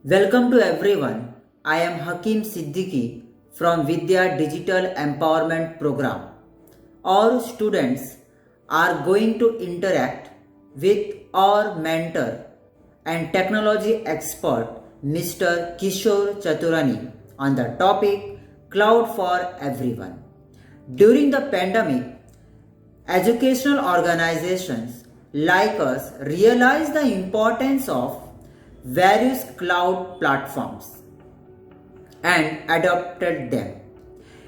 Welcome to everyone. I am Hakim Siddiqui from Vidya Digital Empowerment Program. Our students are going to interact with our mentor and technology expert Mr. Kishore Chaturani on the topic Cloud for Everyone. During the pandemic, educational organizations like us realize the importance of various cloud platforms and adopted them.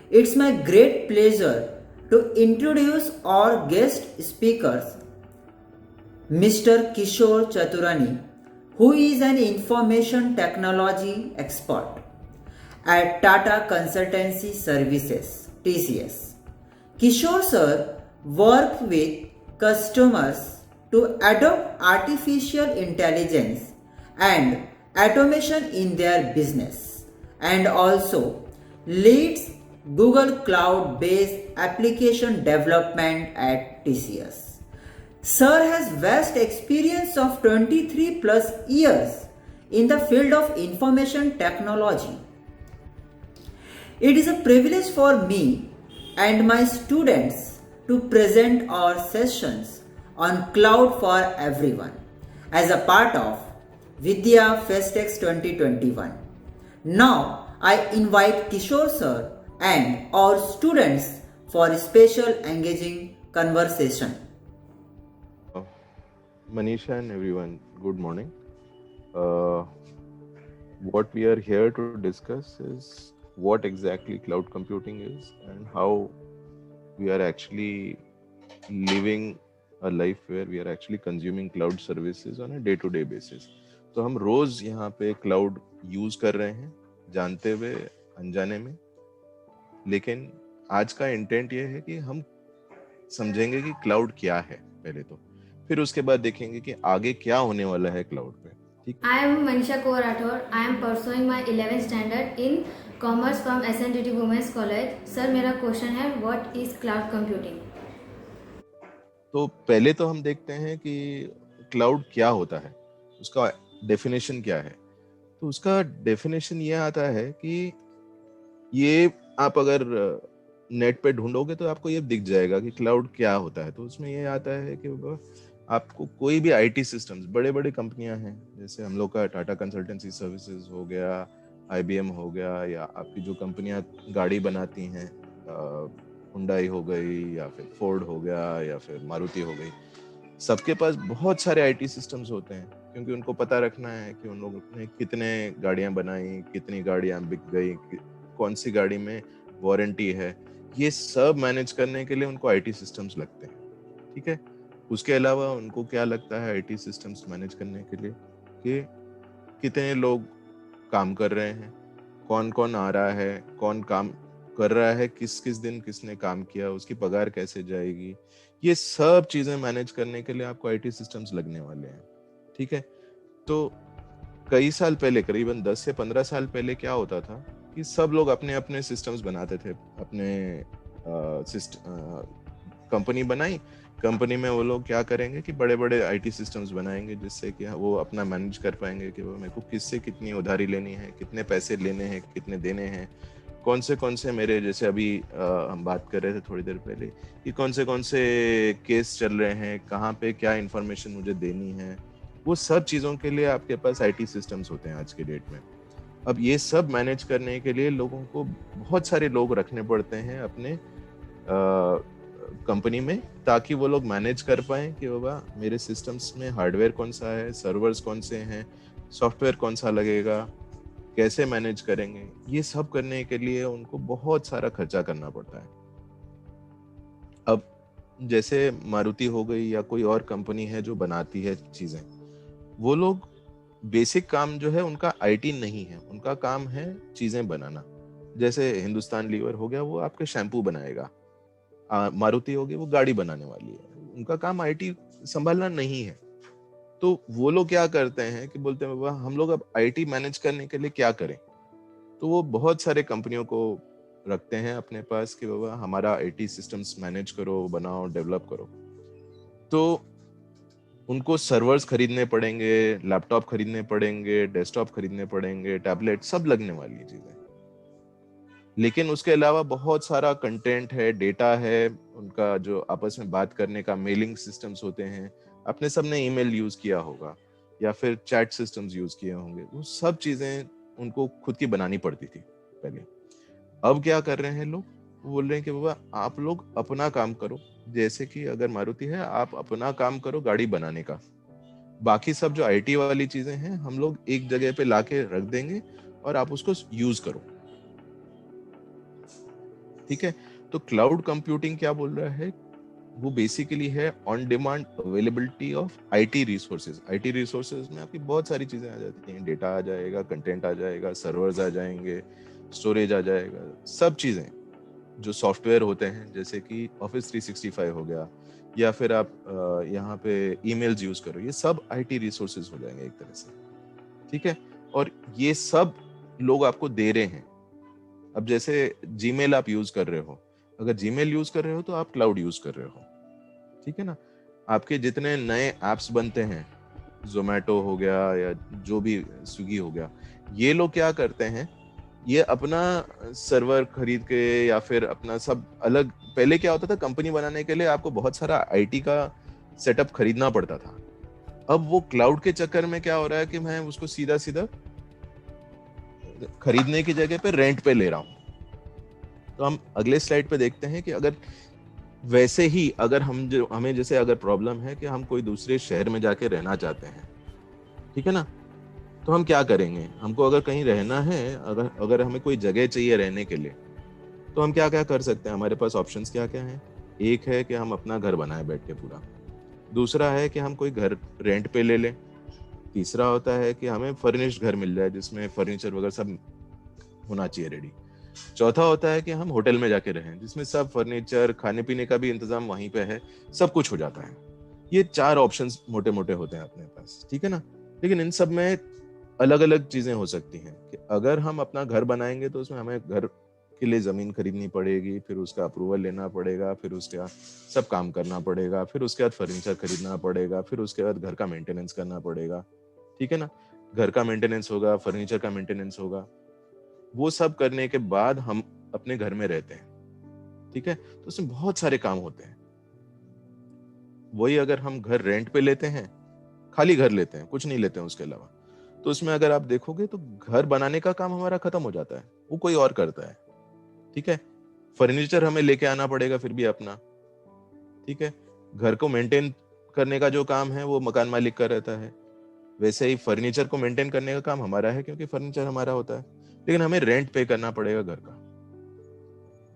It's my great pleasure to introduce our guest speakers, Mr. Kishore Chaturani, who is an information technology expert at Tata Consultancy Services (TCS). Kishore sir worked with customers to adopt artificial intelligence and automation in their business and also leads Google Cloud based application development at TCS. Sir has vast experience of 23 plus years in the field of information technology. It is a privilege for me and my students to present our sessions on Cloud for Everyone as a part of Vidya Festex 2021. Now I invite Kishore sir and our students for a special engaging conversation. Manisha and everyone, good morning. What we are here to discuss is what exactly cloud computing is and how we are actually living a life where we are actually consuming cloud services on a day-to-day basis. तो हम रोज यहाँ पे cloud use कर रहे हैं जानते हुए अनजाने में, लेकिन आज का इंटेंट ये है कि हम समझेंगे कि क्लाउड क्या है पहले तो, फिर उसके बाद देखेंगे कि आगे क्या होने वाला है क्लाउड पे. ठीक. I am Manisha Kaur Rathore. I am pursuing my 11th standard in commerce from SNDT Women's College. Sir मेरा क्वेश्चन है what is cloud computing? तो पहले तो हम देखते हैं कि क्लाउड क्या होता है, उसका डेफिनेशन क्या है. तो उसका डेफिनेशन ये आता है कि ये आप अगर नेट पे ढूंढोगे तो आपको ये दिख जाएगा कि क्लाउड क्या होता है. तो उसमें ये आता है कि आपको कोई भी आईटी सिस्टम्स, बड़े बड़े कंपनियां हैं जैसे हम लोग का टाटा कंसल्टेंसी सर्विसेज हो गया, आईबीएम हो गया, या आपकी जो कंपनियां गाड़ी बनाती हैं, हुंडई हो गई या फिर फोर्ड हो गया या फिर मारुति हो गई, सबके पास बहुत सारे आईटी सिस्टम्स होते हैं क्योंकि उनको पता रखना है कि उन लोगों ने कितने गाड़ियां बनाई, कितनी गाड़ियां बिक गई, कौन सी गाड़ी में वारंटी है. ये सब मैनेज करने के लिए उनको आईटी सिस्टम्स लगते हैं. ठीक है. उसके अलावा उनको क्या लगता है आईटी सिस्टम्स मैनेज करने के लिए कि कितने लोग काम कर रहे हैं, कौन कौन आ रहा है, कौन काम कर रहा है, किस किस दिन किसने काम किया, उसकी पगार कैसे जाएगी. ये सब चीजें मैनेज करने के लिए आपको आईटी सिस्टम्स लगने वाले हैं. ठीक है. तो कई साल पहले, करीबन 10 से 15 साल पहले क्या होता था कि सब लोग अपने अपने सिस्टम्स बनाते थे. अपने कंपनी बनाई, कंपनी में वो लोग क्या करेंगे कि बड़े बड़े आईटी सिस्टम्स बनाएंगे जिससे कि वो अपना मैनेज कर पाएंगे कि वो मेरे को किससे कितनी उधारी लेनी है, कितने पैसे लेने हैं, कितने देने हैं, कौन से मेरे, जैसे अभी हम बात कर रहे थे थोड़ी देर पहले कि कौन से केस चल रहे हैं, कहाँ पे क्या इंफॉर्मेशन मुझे देनी है. वो सब चीज़ों के लिए आपके पास आईटी सिस्टम्स होते हैं आज के डेट में. अब ये सब मैनेज करने के लिए लोगों को बहुत सारे लोग रखने पड़ते हैं अपने कंपनी में, ताकि वो लोग मैनेज कर पाएं कि बाबा मेरे सिस्टम्स में हार्डवेयर कौन सा है, सर्वर्स कौन से हैं, सॉफ्टवेयर कौन सा लगेगा, कैसे मैनेज करेंगे. ये सब करने के लिए उनको बहुत सारा खर्चा करना पड़ता है. अब जैसे मारुति हो गई या कोई और कंपनी है जो बनाती है चीजें, वो लोग बेसिक काम जो है उनका आईटी नहीं है, उनका काम है चीजें बनाना. जैसे हिंदुस्तान लीवर हो गया, वो आपके शैम्पू बनाएगा. मारुति होगी, वो गाड़ी बनाने वाली है, उनका काम आईटी संभालना नहीं है. तो वो लोग क्या करते हैं कि बोलते हैं बाबा हम लोग अब आईटी मैनेज करने के लिए क्या करें. तो वो बहुत सारे कंपनियों को रखते हैं अपने पास कि बाबा हमारा आईटी सिस्टम्स मैनेज करो, बनाओ, डेवलप करो. तो उनको सर्वर्स खरीदने पड़ेंगे, लैपटॉप खरीदने पड़ेंगे, डेस्कटॉप खरीदने पड़ेंगे, टैबलेट, सब लगने वाली है चीजें। लेकिन उसके अलावा बहुत सारा कंटेंट है, डेटा है, उनका जो आपस में बात करने का मेलिंग सिस्टम्स होते हैं, आपने सबने ईमेल यूज किया होगा या फिर चैट सिस्टम्स यूज किए होंगे, वो सब चीजें उनको खुद की बनानी पड़ती थी पहले। अब क्या कर रहे हैं लोग, वो बोल रहे हैं कि बाबा आप लोग अपना काम करो, जैसे कि अगर मारुति है, आप अपना काम करो गाड़ी बनाने का, बाकी सब जो आईटी वाली चीजें हैं हम लोग एक जगह पे लाके रख देंगे और आप उसको यूज करो। ठीक है, तो क्लाउड कंप्यूटिंग क्या बोल रहा है, वो बेसिकली है on demand availability of IT resources. IT resources में आपकी बहुत सारी चीजें आ जाती हैं, डेटा आ जाएगा, कंटेंट आ जाएगा, सर्वर्स आ जाएंगे, स्टोरेज आ जाएगा, सब चीजें जो सॉफ्टवेयर होते हैं, जैसे कि ऑफिस 365 हो गया, या फिर आप यहाँ पे ईमेल्स यूज करो, ये सब आईटी रिसोर्सेज हो जाएंगे एक तरह से। ठीक है, और ये सब लोग आपको दे रहे हैं। अब जैसे जीमेल आप यूज कर रहे हो, अगर जीमेल यूज कर रहे हो तो आप क्लाउड यूज कर रहे हो। ठीक है ना, आपके जितने नए एप्स बनते हैं, जोमेटो हो गया या जो भी स्विगी हो गया, ये लोग क्या करते हैं, ये अपना सर्वर खरीद के या फिर अपना सब अलग, पहले क्या होता था, कंपनी बनाने के लिए आपको बहुत सारा आईटी का सेटअप खरीदना पड़ता था। अब वो क्लाउड के चक्कर में क्या हो रहा है कि मैं उसको सीधा सीधा खरीदने की जगह पे रेंट पे ले रहा हूं। तो हम अगले स्लाइड पे देखते हैं कि अगर वैसे ही अगर हमें जैसे अगर प्रॉब्लम है कि हम कोई दूसरे शहर में जाके रहना चाहते हैं, ठीक है ना, तो हम क्या करेंगे, हमको अगर कहीं रहना है, अगर हमें कोई जगह चाहिए रहने के लिए, तो हम क्या क्या कर सकते हैं, हमारे पास ऑप्शंस क्या क्या हैं। एक है कि हम अपना घर बनाए बैठ के पूरा, दूसरा है कि हम कोई घर रेंट पे ले लें, तीसरा होता है कि हमें फर्निश्ड घर मिल जाए जिसमें फर्नीचर वगैरह सब होना चाहिए रेडी, चौथा होता है कि हम होटल में जाके रहें जिसमें सब फर्नीचर, खाने पीने का भी इंतजाम वहीं पे है, सब कुछ हो जाता है। ये 4 ऑप्शंस मोटे मोटे होते हैं अपने पास, ठीक है ना। लेकिन इन सब में अलग अलग चीजें हो सकती हैं कि अगर हम अपना घर बनाएंगे तो उसमें हमें घर के लिए जमीन खरीदनी पड़ेगी, फिर उसका अप्रूवल लेना पड़ेगा, फिर उसके बाद सब काम करना पड़ेगा, फिर उसके बाद फर्नीचर खरीदना पड़ेगा, फिर उसके बाद घर का मेंटेनेंस करना पड़ेगा। ठीक है ना, घर का मेंटेनेंस होगा, फर्नीचर का मेंटेनेंस होगा, वो सब करने के बाद हम अपने घर में रहते हैं। ठीक है, तो उसमें बहुत सारे काम होते हैं। वही अगर हम घर रेंट पे लेते हैं, खाली घर लेते हैं, कुछ नहीं लेते हैं उसके अलावा, तो उसमें अगर आप देखोगे तो घर बनाने का काम हमारा खत्म हो जाता है, वो कोई और करता है। ठीक है, फर्नीचर हमें लेके आना पड़ेगा फिर भी अपना। ठीक है, घर को मेंटेन करने का जो काम है वो मकान मालिक का रहता है, वैसे ही फर्नीचर को मेंटेन करने का काम हमारा है क्योंकि फर्नीचर हमारा होता है, लेकिन हमें रेंट पे करना पड़ेगा घर का।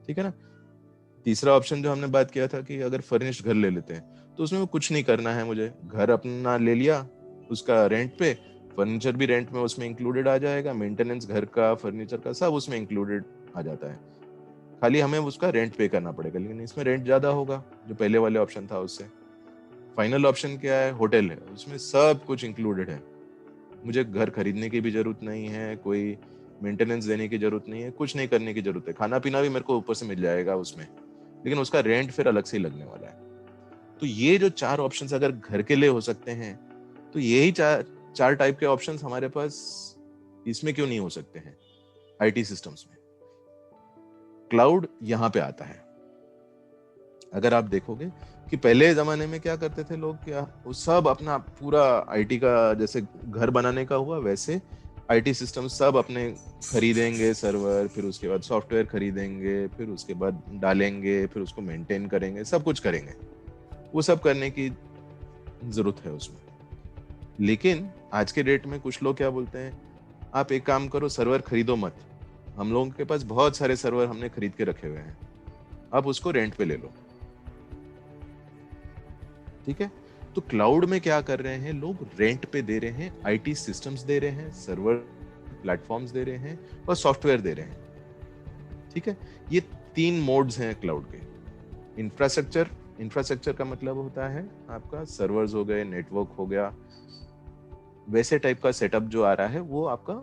ठीक है ना, तीसरा ऑप्शन जो हमने बात किया था कि अगर फर्निश्ड घर ले लेते हैं तो उसमें कुछ नहीं करना है, मुझे घर अपना ले लिया उसका रेंट पे, फर्नीचर भी रेंट में उसमें इंक्लूडेड आ जाएगा, मेंटेनेंस घर का, फर्नीचर का सब उसमें इंक्लूडेड आ जाता है, खाली हमें उसका रेंट पे करना पड़ेगा, लेकिन इसमें रेंट ज्यादा होगा जो पहले वाले ऑप्शन था उससे। फाइनल ऑप्शन क्या है, होटल है, उसमें सब कुछ इंक्लूडेड है, मुझे घर खरीदने की भी जरूरत नहीं है, कोई मेंटेनेंस देने की जरूरत नहीं है, कुछ नहीं करने की जरूरत है, खाना पीना भी मेरे को ऊपर से मिल जाएगा उसमें, लेकिन उसका रेंट फिर अलग से ही लगने वाला है। तो ये जो 4 ऑप्शंस अगर घर के लिए हो सकते हैं, तो यही चार टाइप के ऑप्शंस हमारे पास इसमें क्यों नहीं हो सकते हैं आईटी सिस्टम्स में। क्लाउड यहां पे आता है। अगर आप देखोगे कि पहले जमाने में क्या करते थे लोग, क्या वो सब अपना पूरा आईटी का, जैसे घर बनाने का हुआ वैसे आईटी सिस्टम सब अपने खरीदेंगे सर्वर, फिर उसके बाद सॉफ्टवेयर खरीदेंगे, फिर उसके बाद डालेंगे, फिर उसको मेंटेन करेंगे, सब कुछ करेंगे, वो सब करने की जरूरत है उसमें। लेकिन आज के डेट में कुछ लोग क्या बोलते हैं, आप एक काम करो, सर्वर खरीदो मत, हम लोगों के पास बहुत सारे सर्वर हमने खरीद के रखे हुए हैं, आप उसको रेंट पे ले लो। ठीक है, तो क्लाउड में क्या कर रहे हैं लोग, रेंट पे दे रहे हैं, आईटी सिस्टम्स दे रहे हैं, सर्वर प्लेटफॉर्म्स दे रहे हैं और सॉफ्टवेयर दे रहे हैं। ठीक है, ये 3 मोड्स हैं क्लाउड के। इंफ्रास्ट्रक्चर का मतलब होता है आपका सर्वर्स हो गए, नेटवर्क हो गया, वैसे टाइप का सेटअप जो आ रहा है वो आपका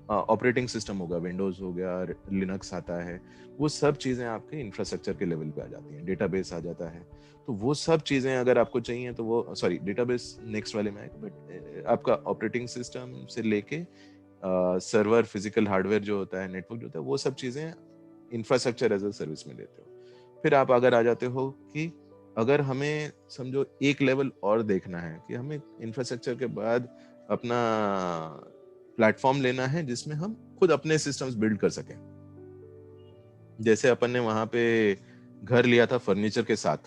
ऑपरेटिंग सिस्टम होगा, विंडोज हो गया, लिनक्स आता है, वो सब चीज़ें आपके इंफ्रास्ट्रक्चर के लेवल पे आ जाती हैं, डेटाबेस आ जाता है। तो वो सब चीज़ें अगर आपको चाहिए तो वो सॉरी डेटाबेस नेक्स्ट वाले में आएगा, बट आपका ऑपरेटिंग सिस्टम से लेके सर्वर, फिजिकल हार्डवेयर जो होता है, नेटवर्क जो होता है, वो सब चीज़ें इंफ्रास्ट्रक्चर एज अ सर्विस में लेते हो। फिर आप अगर आ जाते हो कि अगर हमें समझो एक लेवल और देखना है कि हमें इंफ्रास्ट्रक्चर के बाद अपना प्लेटफॉर्म लेना है जिसमें हम खुद अपने सिस्टम्स बिल्ड कर सकें। जैसे अपन ने वहां पे घर लिया था फर्नीचर के साथ,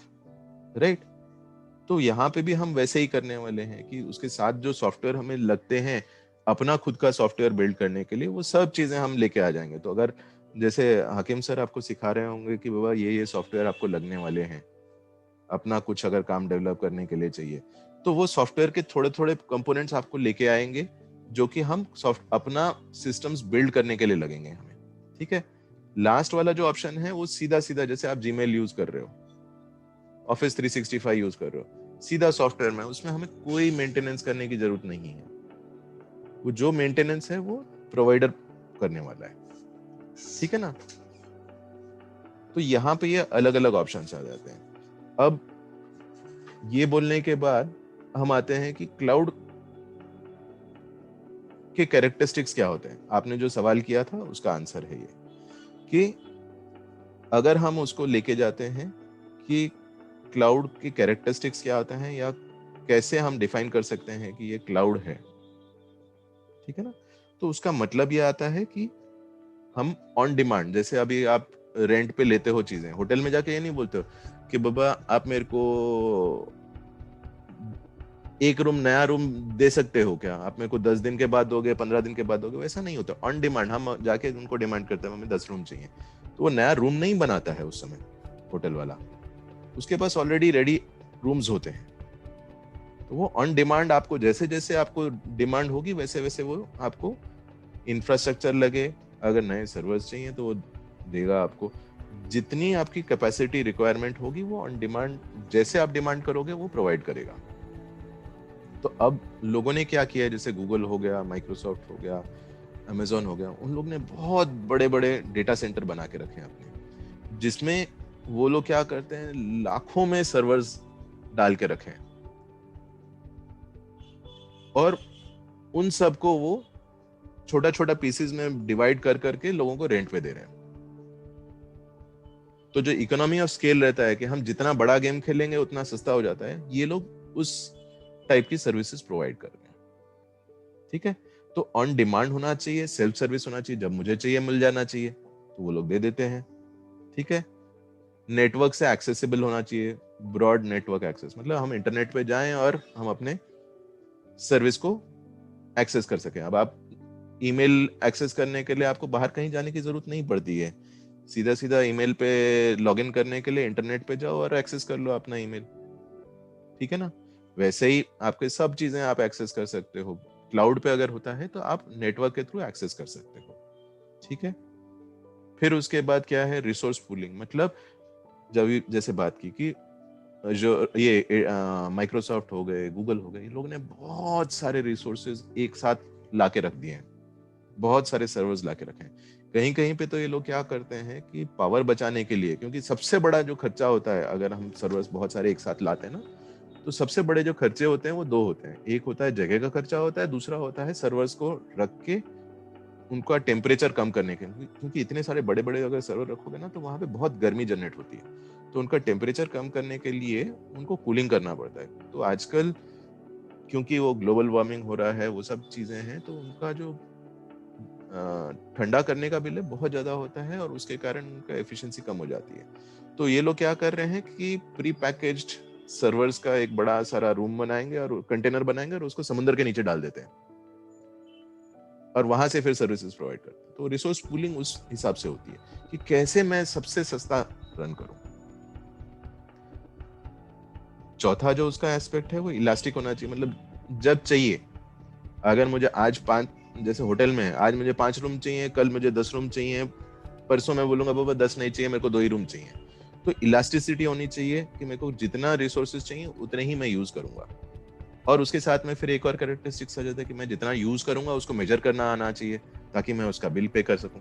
राइट? तो यहाँ पे भी हम वैसे ही करने वाले हैं कि उसके साथ जो सॉफ्टवेयर हमें लगते हैं अपना खुद का सॉफ्टवेयर बिल्ड करने के लिए, वो सब चीजें हम लेके आ जाएंगे। तो अगर जैसे हकीम सर आपको सिखा रहे होंगे कि बाबा ये सॉफ्टवेयर आपको लगने वाले हैं, अपना कुछ अगर काम डेवलप करने के लिए चाहिए, तो वो सॉफ्टवेयर के थोड़े थोड़े कंपोनेंट्स आपको लेके आएंगे जो कि हम अपना सिस्टम्स बिल्ड करने के लिए लगेंगे हमें, ठीक है? लास्ट वाला जो ऑप्शन है वो सीधा सीधा, जैसे आप जीमेल यूज कर रहे हो, ऑफिस 365 यूज कर रहे हो, सीधा सॉफ्टवेयर में, उसमें हमें कोई मेंटेनेंस करने की जरूरत नहीं है। वो जो मेंटेनेंस है वो प्रोवाइडर करने वाला है, ठीक है ना? तो यहाँ पे ये अलग अलग ऑप्शन आ जाते हैं। अब ये बोलने के बाद हम आते हैं कि क्लाउड के कैरेक्टरिस्टिक्स क्या होते हैं। आपने जो सवाल किया था उसका आंसर है ये कि अगर हम उसको लेके जाते हैं कि क्लाउड के कैरेक्टरिस्टिक्स क्या होते हैं या कैसे हम डिफाइन कर सकते हैं कि ये क्लाउड है, ठीक है ना? तो उसका मतलब ये आता है कि हम ऑन डिमांड, जैसे अभी आप रेंट पे लेते हो चीजें, होटल में जाके ये नहीं बोलते हो कि बाबा आप मेरे को एक रूम, नया रूम दे सकते हो क्या, आप मेरे को 10 दिन के बाद दोगे, 15 दिन के बाद दोगे, वैसा नहीं होता। ऑन डिमांड हम जाके उनको डिमांड करते हैं हमें 10 रूम चाहिए, तो वो नया रूम नहीं बनाता है उस समय होटल वाला, उसके पास ऑलरेडी रेडी रूम्स होते हैं। तो वो ऑन डिमांड आपको जैसे जैसे आपको डिमांड होगी वैसे वैसे वो आपको इंफ्रास्ट्रक्चर लगे, अगर नए सर्वर्स चाहिए तो वो देगा आपको। जितनी आपकी कैपेसिटी रिक्वायरमेंट होगी वो ऑन डिमांड, जैसे आप डिमांड करोगे वो प्रोवाइड करेगा। तो अब लोगों ने क्या किया है, जैसे गूगल हो गया, माइक्रोसॉफ्ट हो गया, अमेजोन हो गया, उन लोग ने बहुत बड़े बड़े डेटा सेंटर बना के रखे हैं अपने, जिसमें वो लोग क्या करते हैं, लाखों में सर्वर्स डाल के रखे हैं और उन सबको वो छोटा छोटा पीसेस में डिवाइड कर करके लोगों को रेंट पे दे रहे हैं। तो जो इकोनॉमी ऑफ स्केल रहता है कि हम जितना बड़ा गेम खेलेंगे उतना सस्ता हो जाता है, ये लोग उस टाइप की सर्विसेज प्रोवाइड कर रहे हैं, ठीक है? तो ऑन डिमांड होना चाहिए, सेल्फ सर्विस होना चाहिए, जब मुझे चाहिए मिल जाना चाहिए, तो वो लोग दे देते हैं, ठीक है? नेटवर्क से एक्सेसिबल होना चाहिए, ब्रॉड नेटवर्क एक्सेस, मतलब हम इंटरनेट पे जाएं और हम अपने सर्विस को एक्सेस कर सकें। अब आप ईमेल एक्सेस करने के लिए आपको बाहर कहीं जाने की जरूरत नहीं पड़ती है, सीधा सीधा ईमेल पे लॉगिन करने के लिए इंटरनेट पे जाओ और एक्सेस कर लो अपना ईमेल, ठीक है ना? वैसे ही आपके सब चीजें आप एक्सेस कर सकते हो। क्लाउड पे अगर होता है तो आप नेटवर्क के थ्रू एक्सेस कर सकते हो, ठीक है? फिर उसके बाद क्या है, रिसोर्स पूलिंग, मतलब जब जैसे बात की कि जो ये माइक्रोसॉफ्ट हो गए, गूगल हो गए, इन लोगों ने बहुत सारे रिसोर्सेज एक साथ लाके रख दिए हैं, बहुत सारे सर्वर्स लाके रखे हैं। कहीं कहीं पे तो ये लोग क्या करते हैं कि पावर बचाने के लिए, क्योंकि सबसे बड़ा जो खर्चा होता है अगर हम सर्वर्स बहुत सारे एक साथ लाते हैं ना, तो सबसे बड़े जो खर्चे होते हैं वो दो होते हैं। एक होता है जगह का खर्चा होता है, दूसरा होता है सर्वर्स को रख के उनका टेम्परेचर कम करने के, क्योंकि इतने सारे बड़े बड़े अगर सर्वर रखोगे ना तो वहां पे बहुत गर्मी जनरेट होती है, तो उनका टेम्परेचर कम करने के लिए उनको कूलिंग करना पड़ता है। तो आजकल क्योंकि वो ग्लोबल वार्मिंग हो रहा है, वो सब चीजें हैं, तो उनका जो ठंडा करने का बिल है बहुत ज्यादा होता है और उसके कारण उनका एफिशिएंसी कम हो जाती है। तो ये लोग क्या कर रहे हैं कि प्री पैकेज्ड सर्वर्स का एक बड़ा सारा रूम बनाएंगे और कंटेनर बनाएंगे और उसको समुद्र के नीचे डाल देते हैं और वहां से फिर सर्विसेज प्रोवाइड करते हैं। तो रिसोर्स पूलिंग उस हिसाब से होती है कि कैसे मैं सबसे सस्ता रन करूं। चौथा जो उसका एस्पेक्ट है वो इलास्टिक होना चाहिए, मतलब जब चाहिए, अगर मुझे आज 5, जैसे होटल में है, आज मुझे 5 रूम चाहिए, कल मुझे 10 रूम चाहिए, परसों मैं बोलूंगा बाबा 10 नहीं चाहिए, मेरे को 2 ही रूम चाहिए। तो इलास्टिसिटी होनी चाहिए कि मेरे को जितना रिसोर्सेज चाहिए उतने ही मैं यूज करूंगा। और उसके साथ में फिर एक और कैरेक्टरिस्टिक्स आ जाता है कि मैं जितना यूज करूंगा उसको मेजर करना आना चाहिए। ताकि मैं उसका बिल पे कर सकूं।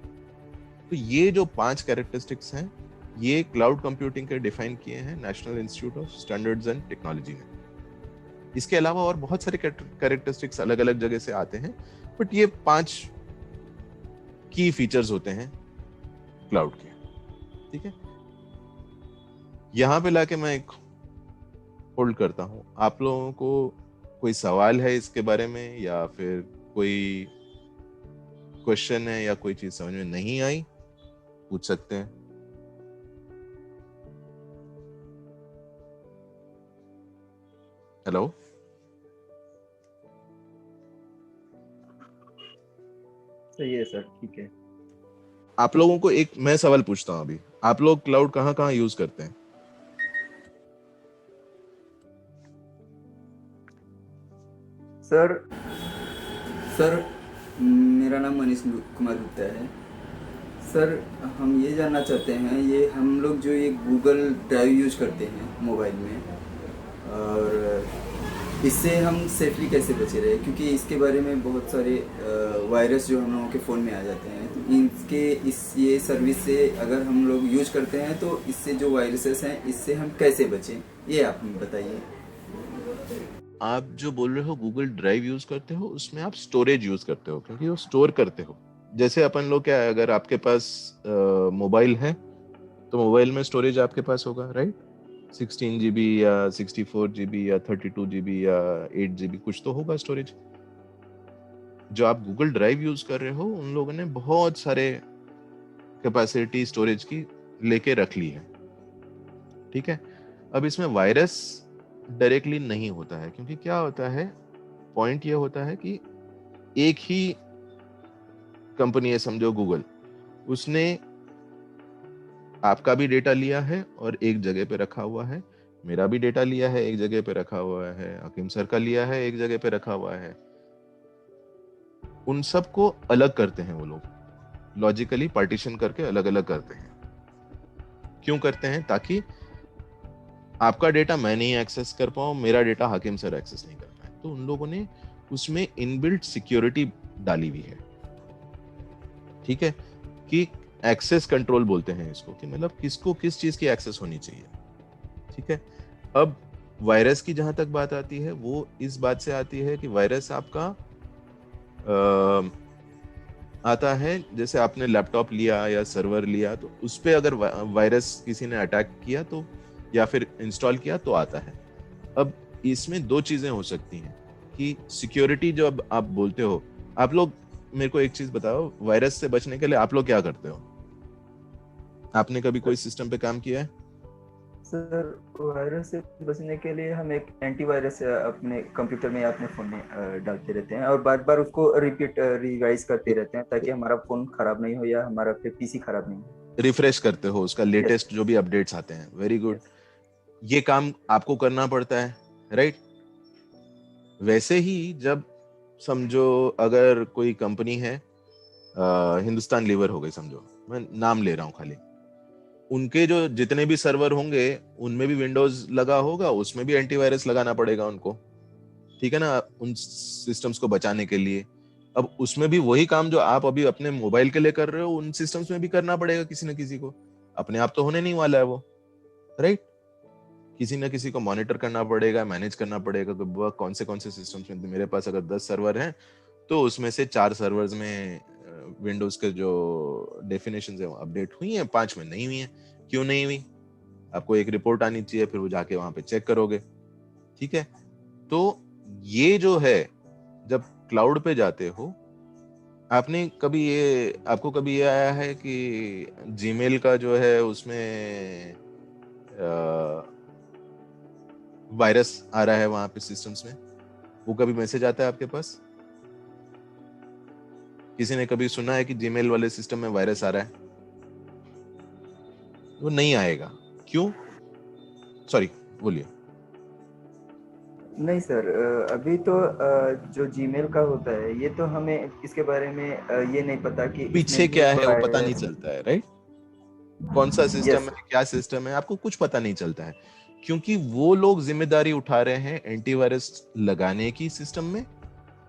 तो ये जो 5 कैरेक्टरिस्टिक्स हैं, ये क्लाउड कंप्यूटिंग के डिफाइन किए हैं national institute of standards and technology ने। इसके अलावा और बहुत सारे कैरेक्टरिस्टिक्स अलग अलग जगह से आते हैं, बट ये 5 की फीचर्स होते हैं क्लाउड के। ठीक है, यहां पे लाके मैं एक होल्ड करता हूं। आप लोगों को कोई सवाल है इसके बारे में, या फिर कोई क्वेश्चन है, या कोई चीज समझ में नहीं आई, पूछ सकते हैं। हेलो, सही है सर, ठीक है। आप लोगों को एक मैं सवाल पूछता हूं अभी, आप लोग क्लाउड कहाँ कहाँ यूज करते हैं? सर मेरा नाम मनीष कुमार गुप्ता है। सर हम ये जानना चाहते हैं, ये हम लोग जो ये गूगल ड्राइव यूज करते हैं मोबाइल में, और इससे हम सेफली कैसे बचे रहे, क्योंकि इसके बारे में बहुत सारे वायरस जो हम लोगों के फ़ोन में आ जाते हैं। तो ये सर्विस से अगर हम लोग यूज करते हैं तो इससे जो वायरसेस हैं इससे हम कैसे बचें, ये आप हमें बताइए। आप जो बोल रहे हो गूगल ड्राइव यूज करते हो, उसमें आप स्टोरेज यूज करते हो, क्योंकि वो स्टोर करते हो। जैसे अपन लोग क्या है, अगर आपके पास मोबाइल है तो मोबाइल में स्टोरेज आपके पास होगा, राइट? 16 GB या 64 GB या 32 GB या 8 GB कुछ तो होगा स्टोरेज। जो आप गूगल ड्राइव यूज कर रहे हो, उन लोगों ने बहुत सारे कैपेसिटी स्टोरेज की लेके रख ली है। ठीक है, अब इसमें वायरस डायरेक्टली नहीं होता है, क्योंकि क्या होता है, पॉइंट ये होता है कि एक ही कंपनी है, समझो गूगल, उसने आपका भी डेटा लिया है और एक जगह पे रखा हुआ है, मेरा भी डेटा लिया है, एक जगह पे रखा हुआ है, हकीम सर का लिया है, एक जगह पे रखा हुआ है। उन सबको अलग करते हैं वो लोग, लॉजिकली पार्टीशन करके अलग अलग करते हैं। क्यों करते हैं? ताकि आपका डेटा मैं नहीं एक्सेस कर पाऊं, मेरा डेटा हाकिम सर एक्सेस नहीं कर पाए। तो उन लोगों ने उसमें इनबिल्ट सिक्योरिटी डाली हुई है। ठीक है, कि एक्सेस कंट्रोल बोलते हैं इसको, कि मतलब किसको किस चीज की एक्सेस होनी चाहिए। ठीक है, अब वायरस की जहां तक बात आती है, वो इस बात से आती है कि वायरस आपका आता है, जैसे आपने लैपटॉप लिया या सर्वर लिया, तो उस पे अगर वायरस किसी ने अटैक किया तो, या फिर इंस्टॉल किया तो आता है। अब इसमें दो चीजें हो सकती हैं कि सिक्योरिटी जो अब आप बोलते हो, आप लोग मेरे को एक चीज बताओ, वायरस से बचने के लिए आप लोग क्या करते हो? आपने कभी कोई सिस्टम पे काम किया है? सर वायरस से बचने के लिए हम एक एंटीवायरस अपने कंप्यूटर में या अपने फ़ोन में डालते रहते हैं, और बार बार उसको रिवाइज करते रहते हैं, ताकि हमारा फ़ोन खराब नहीं हो या हमारा पीसी खराब नहीं हो। रिफ्रेश करते हो उसका लेटेस्ट जो भी अपडेट्स आते हैं। वेरी गुड, ये काम आपको करना पड़ता है, राइट? वैसे ही जब समझो अगर कोई कंपनी है, हिंदुस्तान लीवर हो गई, समझो, मैं नाम ले रहा हूं खाली, उनके जो जितने भी सर्वर होंगे उनमें भी विंडोज लगा होगा, उसमें भी एंटीवायरस लगाना पड़ेगा उनको। ठीक है ना, उन सिस्टम्स को बचाने के लिए। अब उसमें भी वही काम जो आप अभी अपने मोबाइल के लिए कर रहे हो, उन सिस्टम्स में भी करना पड़ेगा किसी न किसी को। अपने आप तो होने नहीं वाला है वो, राइट? किसी न किसी को मॉनिटर करना पड़ेगा, मैनेज करना पड़ेगा कि कौन से सिस्टम्स में। मेरे पास अगर 10 सर्वर हैं तो उसमें से 4 सर्वर्स में विंडोज के जो डेफिनेशन है वो अपडेट हुई हैं, 5 में नहीं हुई हैं। क्यों नहीं हुई? आपको एक रिपोर्ट आनी चाहिए, फिर वो जाके वहां पे चेक करोगे। ठीक है, तो ये जो है, जब क्लाउड पे जाते हो, आपको कभी ये आया है कि जीमेल का जो है उसमें वायरस आ रहा है वहां पे सिस्टम्स में? वो कभी मैसेज आता है आपके पास? किसी ने कभी सुना है कि जीमेल वाले सिस्टम में वायरस आ रहा है? वो नहीं आएगा। क्यों? सॉरी, बोलिए। नहीं सर, अभी तो जो जीमेल का होता है, ये तो हमें इसके बारे में ये नहीं पता कि पीछे इसमें क्या भी है वो पता नहीं वायरस। चलता है, राइट? कौन सा सिस्टम यस। है, क्या सिस्टम है, आपको कुछ पता नहीं चलता है, क्योंकि वो लोग जिम्मेदारी उठा रहे हैं एंटीवायरस लगाने की सिस्टम में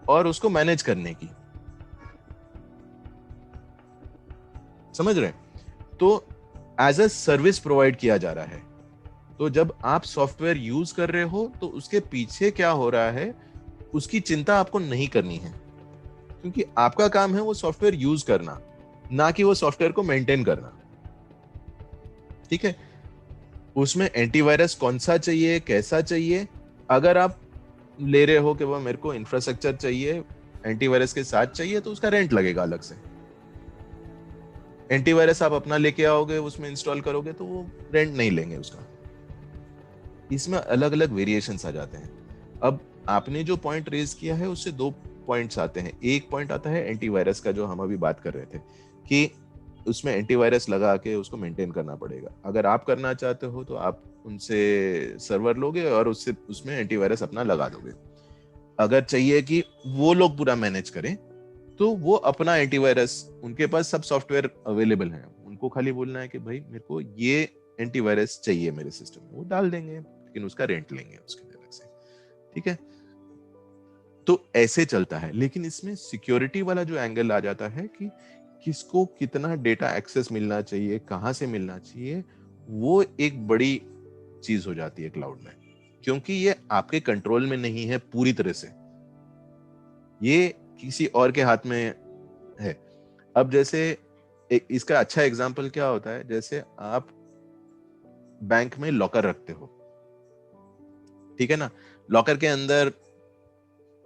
और उसको मैनेज करने की। समझ रहे हैं? तो एज अ सर्विस प्रोवाइड किया जा रहा है। तो जब आप सॉफ्टवेयर यूज कर रहे हो तो उसके पीछे क्या हो रहा है उसकी चिंता आपको नहीं करनी है, क्योंकि आपका काम है वो सॉफ्टवेयर यूज करना, ना कि वो सॉफ्टवेयर को मेंटेन करना। ठीक है? उसमें एंटीवायरस कौन सा चाहिए, कैसा चाहिए, अगर आप ले रहे हो कि वो मेरे को इंफ्रास्ट्रक्चर चाहिए, एंटीवायरस के साथ चाहिए, तो उसका रेंट लगेगा अलग से। एंटीवायरस आप अपना लेके आओगे, उसमें इंस्टॉल करोगे, तो वो रेंट नहीं लेंगे उसका। इसमें अलग अलग वेरिएशंस आ जाते हैं। अब आपने जो पॉइंट रेज किया है उससे दो पॉइंट्स आते हैं। एक पॉइंट आता है एंटीवायरस का, जो हम अभी बात कर रहे थे कि उसमें एंटीवायरस लगा के उसको मेंटेन करना पड़ेगा। अगर आप करना चाहते हो तो आप उनसे सर्वर लोगे और उससे उसमें एंटीवायरस अपना लगा दोगे। अगर चाहिए कि वो लोग पूरा मैनेज करें तो वो अपना एंटीवायरस, उनके पास सब सॉफ्टवेयर अवेलेबल है, उनको खाली बोलना है कि भाई मेरे को ये एंटीवायरस चाहिए मेरे सिस्टम में, वो डाल देंगे, लेकिन उसका रेंट लेंगे उसके अलग से। ठीक है? तो ऐसे चलता है। लेकिन इसमें सिक्योरिटी वाला जो एंगल आ जाता है कि किसको कितना डेटा एक्सेस मिलना चाहिए, कहां से मिलना चाहिए, वो एक बड़ी चीज हो जाती है क्लाउड में, क्योंकि ये आपके कंट्रोल में नहीं है पूरी तरह से, ये किसी और के हाथ में है। अब जैसे इसका अच्छा एग्जांपल क्या होता है, जैसे आप बैंक में लॉकर रखते हो, ठीक है ना? लॉकर के अंदर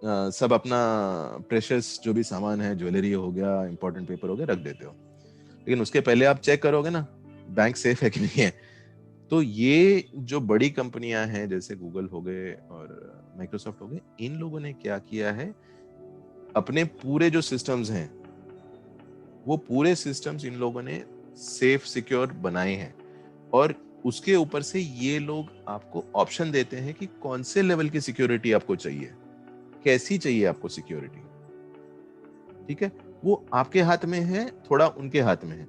सब अपना प्रेशियस जो भी सामान है, ज्वेलरी हो गया, इंपॉर्टेंट पेपर हो गया, रख देते हो। लेकिन उसके पहले आप चेक करोगे ना बैंक सेफ है कि नहीं है। तो ये जो बड़ी कंपनियां हैं जैसे गूगल हो गए और माइक्रोसॉफ्ट हो गए, इन लोगों ने क्या किया है, अपने पूरे जो सिस्टम्स हैं वो पूरे सिस्टम्स इन लोगों ने सेफ सिक्योर बनाए हैं, और उसके ऊपर से ये लोग आपको ऑप्शन देते हैं कि कौन से लेवल की सिक्योरिटी आपको चाहिए, कैसी चाहिए आपको सिक्योरिटी। ठीक है? वो आपके हाथ में है, थोड़ा उनके हाथ में है।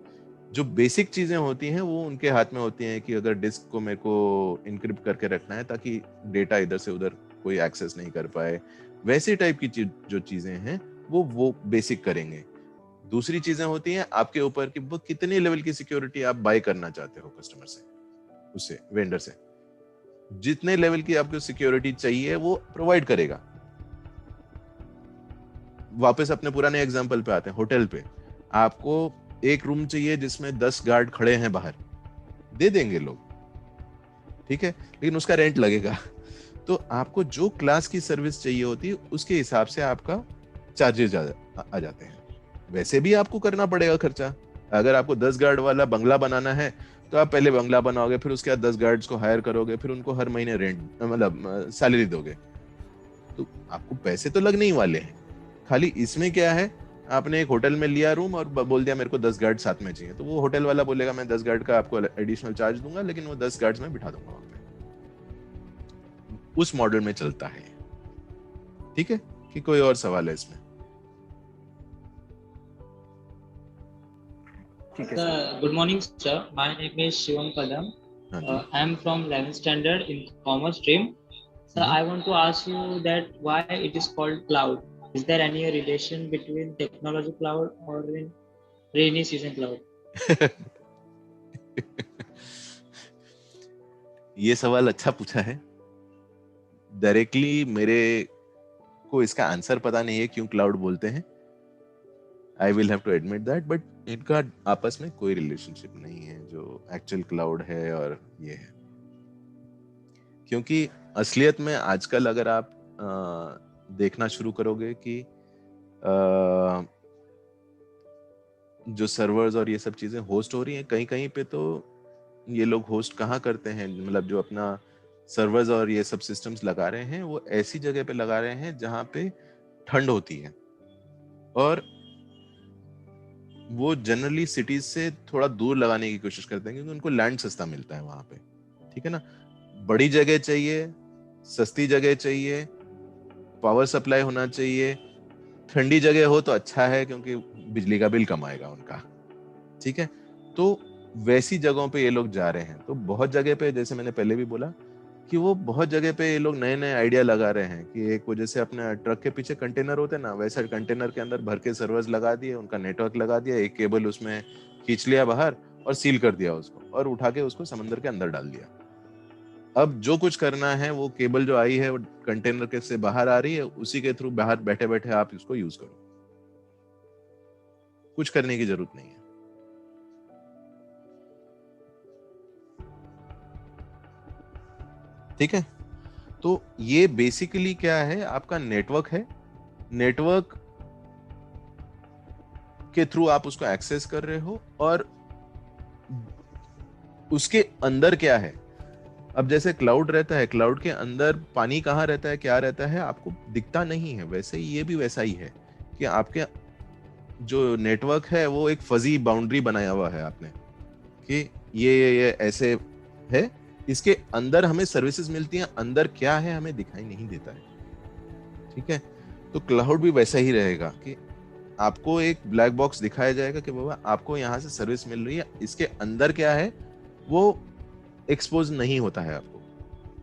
जो बेसिक चीजें होती हैं वो उनके हाथ में होती हैं कि अगर डिस्क को मेरे को इनक्रिप्ट करके रखना है ताकि डेटा इधर से उधर कोई एक्सेस नहीं कर पाए, वैसे टाइप की जो चीजें हैं वो बेसिक करेंगे। दूसरी चीजें होती हैं आपके ऊपर कि वो कितने लेवल की सिक्योरिटी आप बाय करना चाहते हो कस्टमर से, उससे वेंडर से। जितने लेवल की आपको सिक्योरिटी चाहिए वो प्रोवाइड करेगा। वापस अपने पुराने एग्जांपल पे आते हैं। होटल पे आपको एक रूम चाहिए जिसमें 10 गार्ड खड़े हैं बाहर, दे देंगे लोग, ठीक है, लेकिन उसका रेंट लगेगा। तो आपको जो क्लास की सर्विस चाहिए होती है उसके हिसाब से आपका चार्जेस आ जाते हैं। वैसे भी आपको करना पड़ेगा खर्चा। अगर आपको 10 गार्ड वाला बंगला बनाना है तो आप पहले बंगला बनाओगे, फिर उसके बाद 10 गार्ड्स को हायर करोगे, फिर उनको हर महीने रेंट मतलब सैलरी दोगे, तो आपको पैसे तो लगने ही वाले हैं। खाली इसमें क्या है, आपने एक होटल में लिया रूम और बोल दिया मेरे को 10 गार्ड साथ में चाहिए, तो वो होटल वाला बोलेगा मैं 10 गार्ड का आपको एडिशनल चार्ज दूंगा, लेकिन वो 10 गार्ड्स में बिठा दूंगा वहां पे। उस मॉडल में चलता है। ठीक है? कि कोई और सवाल है इसमें? ठीक है Sir, sir. good morning, sir. My name is Shivam Padam. हाँ जी। I am from 11th standard in commerce stream. Sir, I want to ask you that why it is called cloud. Is there any relation between technology cloud or in rainy season cloud? ये सवाल अच्छा पूछा है। Directly मेरे को इसका answer पता नहीं है क्यों क्लाउड बोलते हैं। I will have to admit that, but इनका आपस में कोई रिलेशनशिप नहीं है जो एक्चुअल क्लाउड है और ये है। क्योंकि असलियत में आजकल अगर आप देखना शुरू करोगे कि जो सर्वर्स और ये सब चीजें होस्ट हो रही हैं कहीं कहीं पे, तो ये लोग होस्ट कहाँ करते हैं, मतलब जो अपना सर्वर्स और ये सब सिस्टम्स लगा रहे हैं वो ऐसी जगह पे लगा रहे हैं जहाँ पे ठंड होती है, और वो जनरली सिटीज से थोड़ा दूर लगाने की कोशिश करते हैं क्योंकि उनको लैंड सस्ता मिलता है वहां पे। ठीक है ना? बड़ी जगह चाहिए, सस्ती जगह चाहिए, पावर सप्लाई होना चाहिए, ठंडी जगह हो तो अच्छा है क्योंकि बिजली का बिल कम आएगा उनका। ठीक है? तो वैसी जगहों पे ये लोग जा रहे हैं। तो बहुत जगह पे, जैसे मैंने पहले भी बोला कि वो बहुत जगह पे ये लोग नए नए आइडिया लगा रहे हैं कि एक वो जैसे अपने ट्रक के पीछे कंटेनर होते हैं ना, वैसा कंटेनर के अंदर भर के सर्वर्स लगा दिए, उनका नेटवर्क लगा दिया, एक केबल उसमें खींच लिया बाहर और सील कर दिया उसको, और उठा के उसको समंदर के अंदर डाल दिया। अब जो कुछ करना है, वो केबल जो आई है वो कंटेनर के से बाहर आ रही है, उसी के थ्रू बाहर बैठे बैठे आप इसको यूज करो, कुछ करने की जरूरत नहीं है। ठीक है, तो ये बेसिकली क्या है, आपका नेटवर्क है, नेटवर्क के थ्रू आप उसको एक्सेस कर रहे हो, और उसके अंदर क्या है, अब जैसे क्लाउड रहता है, क्लाउड के अंदर पानी कहाँ रहता है, क्या रहता है, आपको दिखता नहीं है, वैसे ही ये भी वैसा ही है कि आपके जो नेटवर्क है वो एक फजी बाउंड्री बनाया हुआ है आपने कि ये ऐसे है, इसके अंदर हमें सर्विसेज मिलती हैं, अंदर क्या है हमें दिखाई नहीं देता है। ठीक है, तो क्लाउड भी वैसा ही रहेगा कि आपको एक ब्लैक बॉक्स दिखाया जाएगा कि बाबा आपको यहाँ से सर्विस मिल रही है, इसके अंदर क्या है वो एक्सपोज नहीं होता है आपको,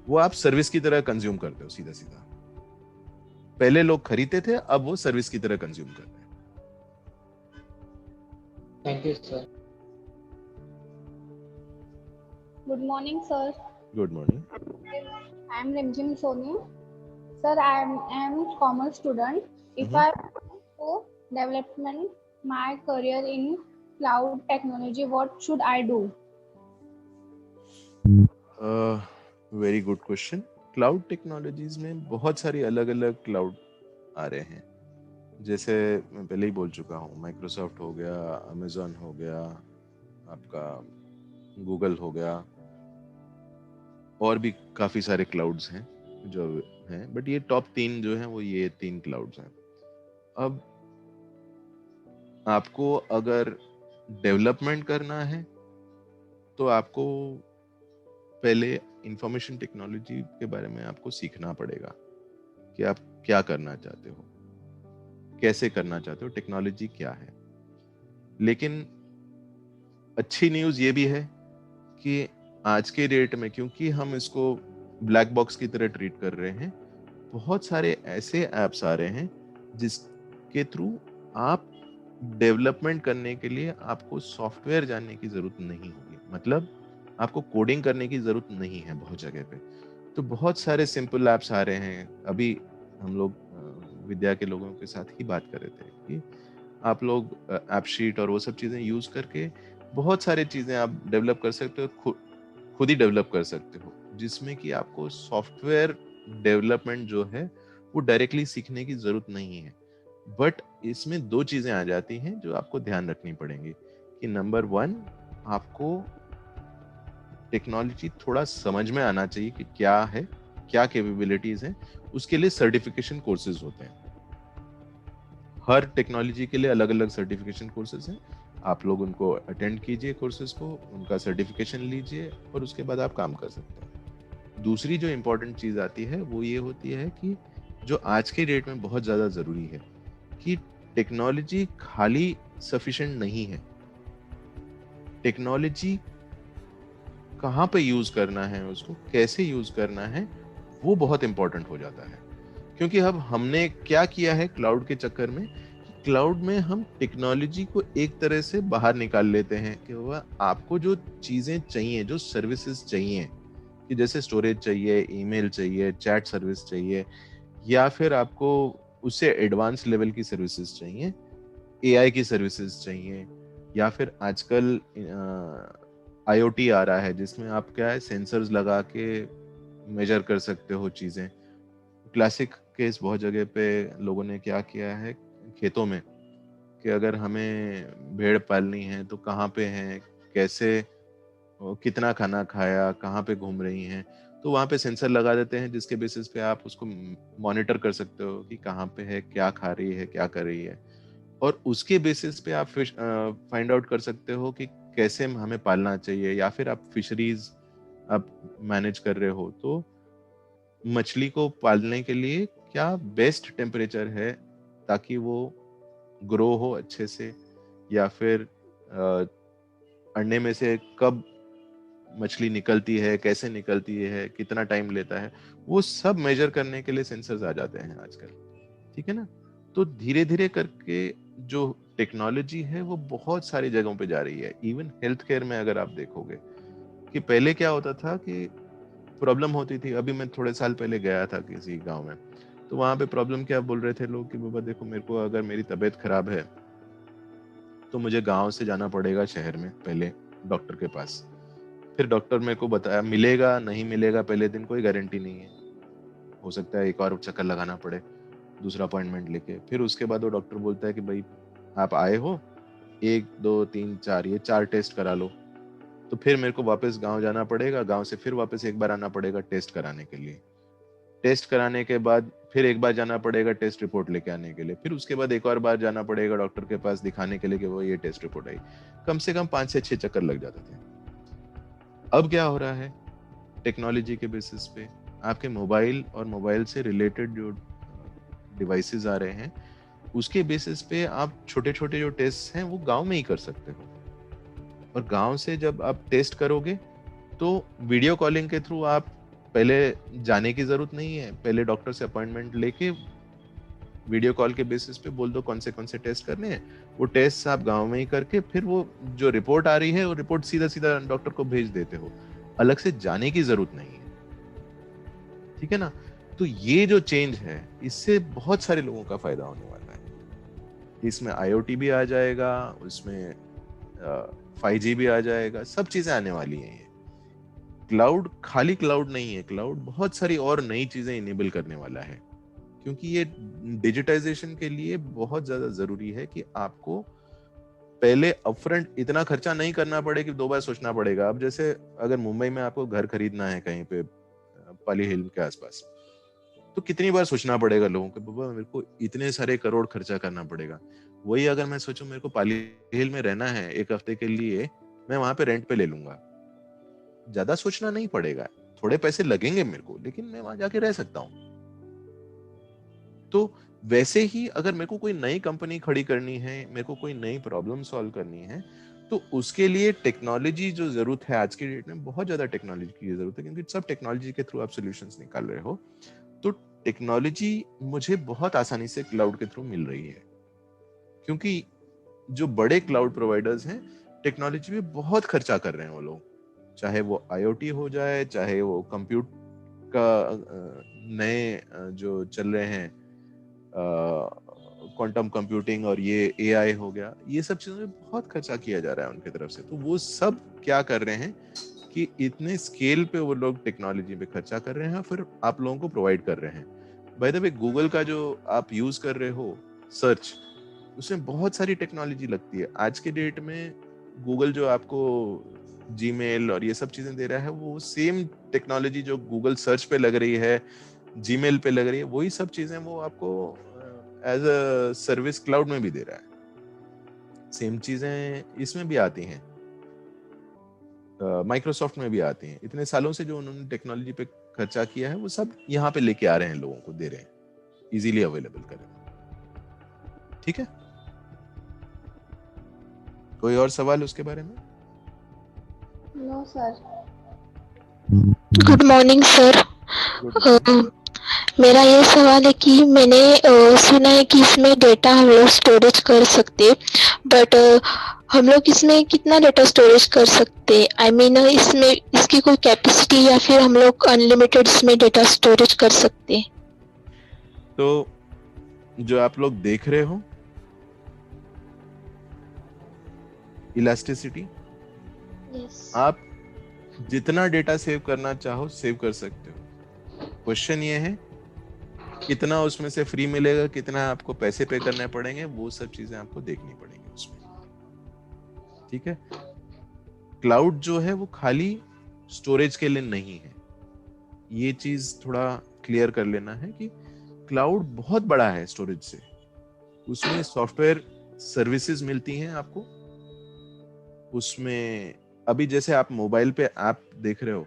वो आप सर्विस की तरह कंज्यूम करते हो सीधा सीधा। पहले लोग खरीदते थे, अब वो सर्विस की तरह कंज्यूम करते हैं। Thank you, sir. Good morning, sir. Good morning. I am Rimjim Soni. Sir, I am commerce student. If I want to development my career in cloud technology, what should I do? Very good question. Cloud technologies में बहुत सारी अलग अलग cloud आ रहे हैं, जैसे मैं पहले ही बोल चुका हूँ, माइक्रोसॉफ्ट हो गया, अमेजोन हो गया, आपका गूगल हो गया, और भी काफी सारे क्लाउड्स हैं जो हैं, बट ये टॉप 3 जो हैं वो ये 3 क्लाउड्स हैं। अब आपको अगर डेवलपमेंट करना है तो आपको पहले इंफॉर्मेशन टेक्नोलॉजी के बारे में आपको सीखना पड़ेगा कि आप क्या करना चाहते हो, कैसे करना चाहते हो, टेक्नोलॉजी क्या है। लेकिन अच्छी न्यूज़ ये भी है कि आज के डेट में, क्योंकि हम इसको ब्लैक बॉक्स की तरह ट्रीट कर रहे हैं, बहुत सारे ऐसे ऐप्स आ रहे हैं जिसके थ्रू आप डेवलपमेंट करने के लिए आपको सॉफ्टवेयर जानने की जरूरत नहीं होगी, मतलब आपको कोडिंग करने की जरूरत नहीं है बहुत जगह पे। तो बहुत सारे सिंपल ऐप्स आ रहे हैं। अभी हम लोग विद्या के लोगों के साथ ही बात कर रहे थे कि आप लोग ऐप शीट और वो सब चीज़ें यूज़ करके बहुत सारी चीज़ें आप डेवलप कर सकते हो, खुद ही डेवलप कर सकते हो, जिसमें कि आपको सॉफ्टवेयर डेवलपमेंट जो है वो डायरेक्टली सीखने की ज़रूरत नहीं है। बट इसमें 2 चीज़ें आ जाती हैं जो आपको ध्यान रखनी पड़ेंगी कि नंबर 1, आपको टेक्नोलॉजी थोड़ा समझ में आना चाहिए कि क्या है, क्या कैपेबिलिटीज हैं। उसके लिए सर्टिफिकेशन कोर्सेज होते हैं, हर टेक्नोलॉजी के लिए अलग अलग सर्टिफिकेशन कोर्सेज हैं। आप लोग उनको अटेंड कीजिए, कोर्सेज को, उनका सर्टिफिकेशन लीजिए और उसके बाद आप काम कर सकते हैं। दूसरी जो इम्पोर्टेंट चीज़ आती है वो ये होती है कि जो आज के डेट में बहुत ज़्यादा ज़रूरी है कि टेक्नोलॉजी खाली सफिशिएंट नहीं है, टेक्नोलॉजी कहाँ पे यूज करना है, उसको कैसे यूज करना है, वो बहुत इंपॉर्टेंट हो जाता है। क्योंकि अब हमने क्या किया है क्लाउड के चक्कर में, क्लाउड में हम टेक्नोलॉजी को एक तरह से बाहर निकाल लेते हैं कि वह आपको जो चीजें चाहिए, जो सर्विसेज चाहिए, कि जैसे स्टोरेज चाहिए, ईमेल चाहिए, चैट सर्विस चाहिए, या फिर आपको उससे एडवांस लेवल की सर्विसेज चाहिए, एआई की सर्विसेज चाहिए, या फिर आजकल IoT आ रहा है जिसमें आप क्या है सेंसर्स लगा के मेजर कर सकते हो चीज़ें। क्लासिक केस बहुत जगह पे लोगों ने क्या किया है खेतों में कि अगर हमें भेड़ पालनी है तो कहाँ पे हैं, कैसे, कितना खाना खाया, कहाँ पे घूम रही हैं, तो वहाँ पे सेंसर लगा देते हैं जिसके बेसिस पे आप उसको मॉनिटर कर सकते हो कि कहाँ पे है, क्या खा रही है, क्या कर रही है, और उसके बेसिस पे आप फाइंड आउट कर सकते हो कि कैसे हमें पालना चाहिए। या फिर आप फिशरीज आप मैनेज कर रहे हो तो मछली को पालने के लिए क्या बेस्ट टेम्परेचर है ताकि वो ग्रो हो अच्छे से, या फिर अंडे में से कब मछली निकलती है, कैसे निकलती है, कितना टाइम लेता है, वो सब मेजर करने के लिए सेंसर्स आ जाते हैं आजकल, ठीक है ना। तो धीरे धीरे करके जो टेक्नोलॉजी है वो बहुत सारी जगहों पे जा रही है। इवन हेल्थ केयर में अगर आप देखोगे कि पहले क्या होता था कि प्रॉब्लम होती थी, अभी मैं थोड़े साल पहले गया था किसी गांव में, तो वहां पे प्रॉब्लम क्या बोल रहे थे लोग कि बाबा देखो, मेरे को अगर मेरी तबीयत खराब है तो मुझे गांव से जाना पड़ेगा शहर में पहले डॉक्टर के पास। फिर डॉक्टर मेरे को बताया, मिलेगा नहीं मिलेगा पहले दिन कोई गारंटी नहीं है, हो सकता है एक और चक्कर लगाना पड़े दूसरा अपॉइंटमेंट लेके। फिर उसके बाद वो डॉक्टर बोलता है कि भाई आप आए हो, 1 2 3 4 ये 4 टेस्ट करा लो। तो फिर मेरे को वापस गांव जाना पड़ेगा, गांव से फिर वापस एक बार आना पड़ेगा टेस्ट कराने के लिए। टेस्ट कराने के बाद फिर एक बार जाना पड़ेगा टेस्ट रिपोर्ट लेके आने के लिए। फिर उसके बाद एक और बार जाना पड़ेगा डॉक्टर के पास दिखाने के लिए कि वो ये टेस्ट रिपोर्ट आई। कम से कम 5 से 6 चक्कर लग जाते थे। अब क्या हो रहा है, टेक्नोलॉजी के बेसिस पे आपके मोबाइल और मोबाइल से रिलेटेड जो डिवाइसेस आ रहे हैं उसके बेसिस पे आप छोटे छोटे जो टेस्ट हैं वो गांव में ही कर सकते हो। और गांव से जब आप टेस्ट करोगे तो वीडियो कॉलिंग के थ्रू आप पहले जाने की जरूरत नहीं है, पहले डॉक्टर से अपॉइंटमेंट लेके वीडियो कॉल के बेसिस पे बोल दो कौन से टेस्ट करने हैं, वो टेस्ट आप गांव में ही करके फिर वो जो रिपोर्ट आ रही है वो रिपोर्ट सीधा सीधा डॉक्टर को भेज देते हो, अलग से जाने की जरूरत नहीं है, ठीक है ना। तो ये जो चेंज है इससे बहुत सारे लोगों का फायदा होने वाला है। इसमें IoT भी आ जाएगा, उसमें 5G भी आ जाएगा, सब चीजें आने वाली हैं। ये क्लाउड खाली क्लाउड नहीं है, क्लाउड बहुत सारी और नई चीजें इनेबल करने वाला है, क्योंकि ये डिजिटाइजेशन के लिए बहुत ज्यादा जरूरी है कि आपको पहले अपफ्रंट इतना खर्चा नहीं करना पड़े कि 2 बार सोचना पड़ेगा। अब जैसे अगर मुंबई में आपको घर खरीदना है कहीं पे पाली हिल के आसपास, तो कितनी बार सोचना पड़ेगा लोगों को, बाबा मेरे को इतने सारे करोड़ खर्चा करना पड़ेगा। वही अगर मैं सोचूं मेरे को पाली हिल में रहना है 1 हफ्ते के लिए, मैं वहां पे रेंट पे ले लूंगा, ज्यादा सोचना नहीं पड़ेगा, थोड़े पैसे लगेंगे मेरे को लेकिन मैं वहां जाके रह सकता हूँ। तो वैसे ही अगर मेरे को कोई नई कंपनी खड़ी करनी है, मेरे को कोई नई प्रॉब्लम सॉल्व करनी है, तो उसके लिए टेक्नोलॉजी जो जरूरत है आज की डेट में, बहुत ज्यादा टेक्नोलॉजी की जरूरत है, क्योंकि सब टेक्नोलॉजी के थ्रू आप सॉल्यूशंस निकाल रहे हो। तो टेक्नोलॉजी मुझे बहुत आसानी से क्लाउड के थ्रू मिल रही है, क्योंकि जो बड़े क्लाउड प्रोवाइडर्स हैं टेक्नोलॉजी में बहुत खर्चा कर रहे हैं वो लोग, चाहे वो IoT हो जाए, चाहे वो कंप्यूट का नए जो चल रहे हैं क्वांटम कंप्यूटिंग और ये AI हो गया, ये सब चीजों में बहुत खर्चा किया जा रहा है उनकी तरफ से। तो वो सब क्या कर रहे हैं कि इतने स्केल पे वो लोग टेक्नोलॉजी पे खर्चा कर रहे हैं, फिर आप लोगों को प्रोवाइड कर रहे हैं। बाय द वे गूगल का जो आप यूज कर रहे हो सर्च, उसमें बहुत सारी टेक्नोलॉजी लगती है। आज के डेट में गूगल जो आपको जीमेल और ये सब चीजें दे रहा है, वो सेम टेक्नोलॉजी जो गूगल सर्च पे लग रही है, जीमेल पे लग रही है, वही सब चीजें वो आपको एज अ सर्विस क्लाउड में भी दे रहा है। सेम चीजें इसमें भी आती हैं, माइक्रोसॉफ्ट में भी आती हैं। इतने सालों से जो उन्होंने टेक्नोलॉजी पे खर्चा किया है वो सब यहाँ पे लेके आ रहे हैं, लोगों को दे रहे हैं, इजीली अवेलेबल कर रहे हैं, ठीक है। कोई और सवाल उसके बारे में? No sir. Good morning sir. मेरा ये सवाल है कि मैंने सुना है कि इसमें डेटा हम लोग स्टोरेज कर सकते, बट हम लोग इसमें कितना डेटा स्टोरेज कर सकते हैं? आई मीन इसमें इसकी कोई कैपेसिटी या फिर हम लोग अनलिमिटेड इसमें डेटा स्टोरेज कर सकते हैं? तो जो आप लोग देख रहे हो इलास्टिसिटी, आप जितना डेटा सेव करना चाहो सेव कर सकते हो। क्वेश्चन ये है कितना उसमें से फ्री मिलेगा, कितना आपको पैसे पे करने पड़ेंगे, वो सब चीजें आपको देखनी पड़ेंगी उसमें, ठीक है। क्लाउड जो है वो खाली स्टोरेज के लिए नहीं है, ये चीज थोड़ा क्लियर कर लेना है कि क्लाउड बहुत बड़ा है स्टोरेज से। उसमें सॉफ्टवेयर सर्विसेज मिलती हैं आपको, उसमें अभी जैसे आप मोबाइल पे ऐप देख रहे हो,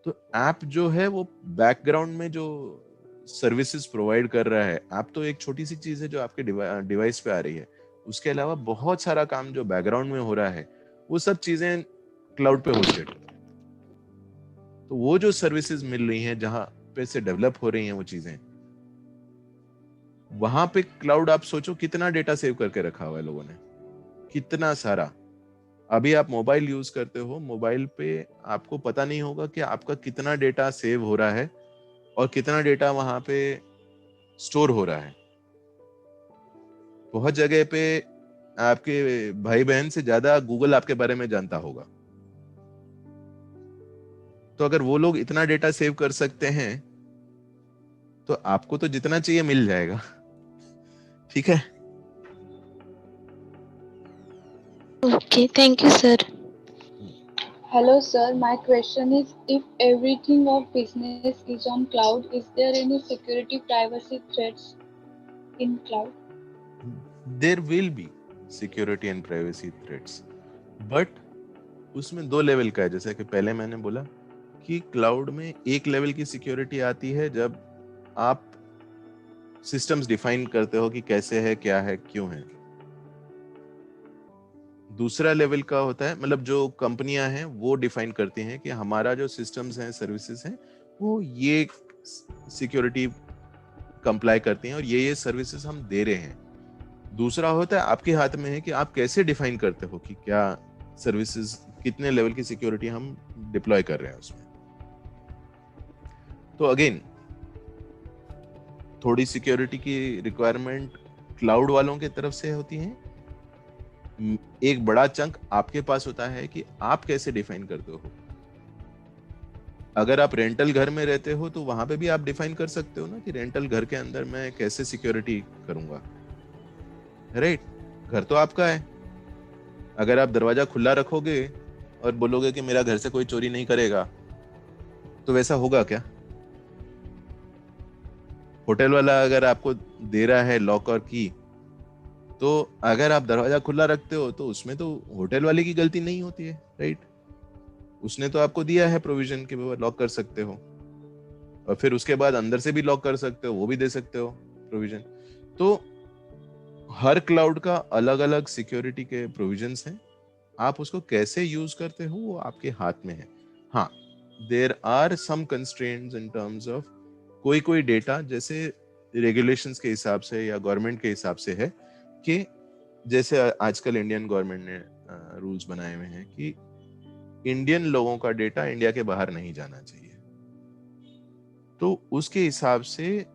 तो ऐप जो है वो बैकग्राउंड में जो सर्विसेज प्रोवाइड कर रहा है, ऐप तो एक छोटी सी चीज है जो आपके डिवाइस पे आ रही है, उसके अलावा बहुत सारा काम जो बैकग्राउंड में हो रहा है वो सब चीजें क्लाउड पे होस्टेड है। तो वो जो सर्विसेज मिल रही हैं, जहां पे से डेवलप हो रही हैं वो चीजें, वहां पे क्लाउड, आप सोचो कितना डेटा सेव करके रखा हुआ है लोगों ने, कितना सारा। अभी आप मोबाइल यूज करते हो, मोबाइल पे आपको पता नहीं होगा कि आपका कितना डेटा सेव हो रहा है और कितना डेटा वहां पे स्टोर हो रहा है। बहुत जगह पे आपके भाई बहन से ज्यादा गूगल आपके बारे में जानता होगा। तो अगर वो लोग इतना डेटा सेव कर सकते हैं तो आपको तो जितना चाहिए मिल जाएगा। ठीक है। Okay, thank you, sir. Hello, sir. My question is, if everything of business is on cloud, is there any security privacy threats in cloud? There will be security and privacy threats, but उसमें 2 level का है। जैसे कि पहले मैंने बोला कि cloud में एक लेवल की सिक्योरिटी आती है जब आप सिस्टम्स डिफाइन करते हो कि कैसे है, क्या है, क्यों है। दूसरा लेवल का होता है, मतलब जो कंपनियां हैं वो डिफाइन करती हैं कि हमारा जो सिस्टम्स हैं, सर्विसेज हैं, वो ये सिक्योरिटी कंप्लाई करती हैं और ये सर्विसेज हम दे रहे हैं। दूसरा होता है आपके हाथ में है कि आप कैसे डिफाइन करते हो कि क्या सर्विसेज, कितने लेवल की सिक्योरिटी हम डिप्लॉय कर रहे हैं उसमें। तो अगेन थोड़ी सिक्योरिटी की रिक्वायरमेंट क्लाउड वालों की तरफ से होती है, एक बड़ा चंक आपके पास होता है कि आप कैसे डिफाइन करते हो। अगर आप रेंटल घर में रहते हो तो वहां पे भी आप डिफाइन कर सकते हो ना कि रेंटल घर के अंदर मैं कैसे सिक्योरिटी करूंगा, राइट? घर तो आपका है। अगर आप दरवाजा खुला रखोगे और बोलोगे कि मेरा घर से कोई चोरी नहीं करेगा, तो वैसा होगा क्या? होटल वाला अगर आपको दे रहा है लॉक और की, तो अगर आप दरवाजा खुला रखते हो तो उसमें तो होटल वाले की गलती नहीं होती है, राइट? उसने तो आपको दिया है प्रोविजन कि वो लॉक कर सकते हो, और फिर उसके बाद अंदर से भी लॉक कर सकते हो, वो भी दे सकते हो प्रोविजन। तो हर क्लाउड का अलग अलग सिक्योरिटी के प्रोविजंस हैं। आप उसको कैसे यूज करते हो वो आपके हाथ में है। हाँ, there are some constraints in terms of कोई डेटा, जैसे रेगुलेशंस के हिसाब से या गवर्नमेंट के हिसाब से है कि जैसे आजकल इंडियन गवर्नमेंट ने रूल्स बनाए हुए हैं कि इंडियन लोगों का डेटा इंडिया के बाहर नहीं जाना चाहिए। तो उसके हिसाब से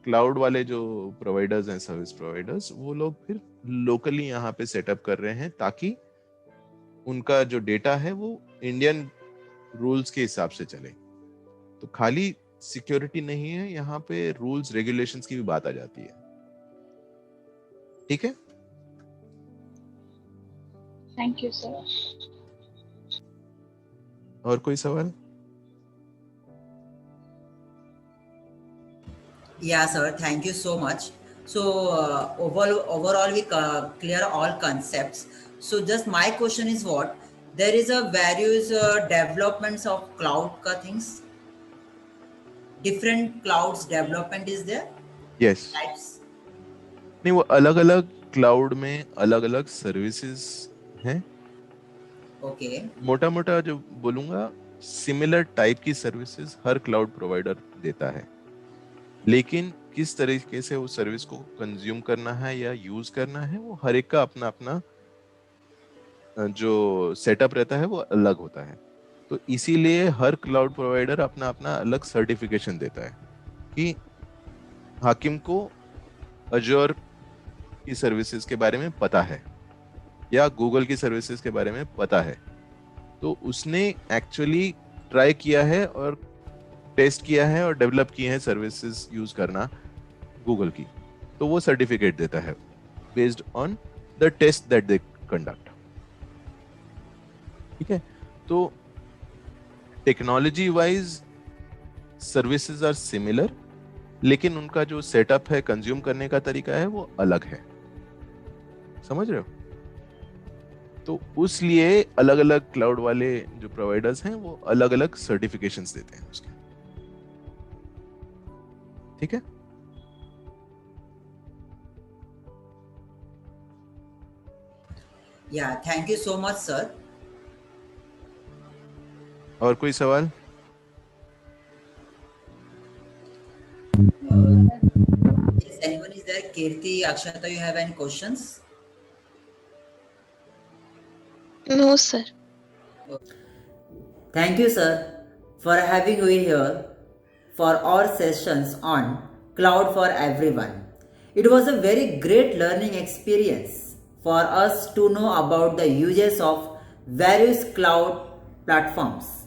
क्लाउड वाले जो प्रोवाइडर्स हैं, सर्विस प्रोवाइडर्स, वो लोग फिर लोकली यहाँ पे सेटअप कर रहे हैं ताकि उनका जो डेटा है वो इंडियन रूल्स के हिसाब से चले। तो खाली सिक्योरिटी नहीं है, यहाँ पे रूल्स रेगुलेशंस की भी बात आ जाती है। ठीक है? Thank you, sir. और कोई सवाल? Yeah, sir. Thank you so much. So overall, we clear all concepts. So just my question is, what there is a various developments of cloud ka things. Different clouds development is there. Yes. Types. नहीं, वो अलग अलग cloud में अलग अलग services हैं। Okay. मोटा मोटा जो बोलूंगा, सिमिलर टाइप की सर्विसेज हर क्लाउड प्रोवाइडर देता है, लेकिन किस तरीके से उस सर्विस को कंज्यूम करना है या यूज करना है वो हर एक का अपना अपना जो सेटअप रहता है वो अलग होता है। तो इसीलिए हर क्लाउड प्रोवाइडर अपना अपना अलग सर्टिफिकेशन देता है कि हाकिम को अजूर की सर्विसेज के बारे में पता है या गूगल की सर्विसेज के बारे में पता है, तो उसने एक्चुअली ट्राई किया है और टेस्ट किया है और डेवलप किए हैं सर्विसेज यूज करना गूगल की, तो वो सर्टिफिकेट देता है based on the test that they conduct. ठीक है? तो technology wise services are similar, लेकिन उनका जो सेटअप है, कंज्यूम करने का तरीका है, वो अलग है। समझ रहे हो? तो उसलिए अलग अलग क्लाउड वाले जो प्रोवाइडर्स हैं वो अलग अलग सर्टिफिकेशंस देते हैं उसके। ठीक है? Yeah. Thank you so much, sir. और कोई सवाल? Kirti, Akshata, you have any questions? No, sir. Thank you, sir, for having you here for our sessions on Cloud for Everyone. It was a very great learning experience for us to know about the uses of various cloud platforms.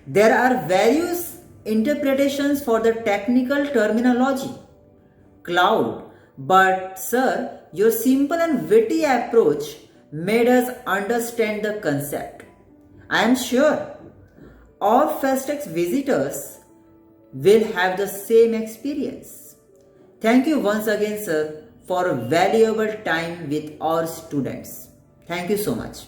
There are various interpretations for the technical terminology cloud, but sir, your simple and witty approach made us understand the concept. I am sure all Festex visitors will have the same experience. Thank you once again, sir, for a valuable time with our students. Thank you so much.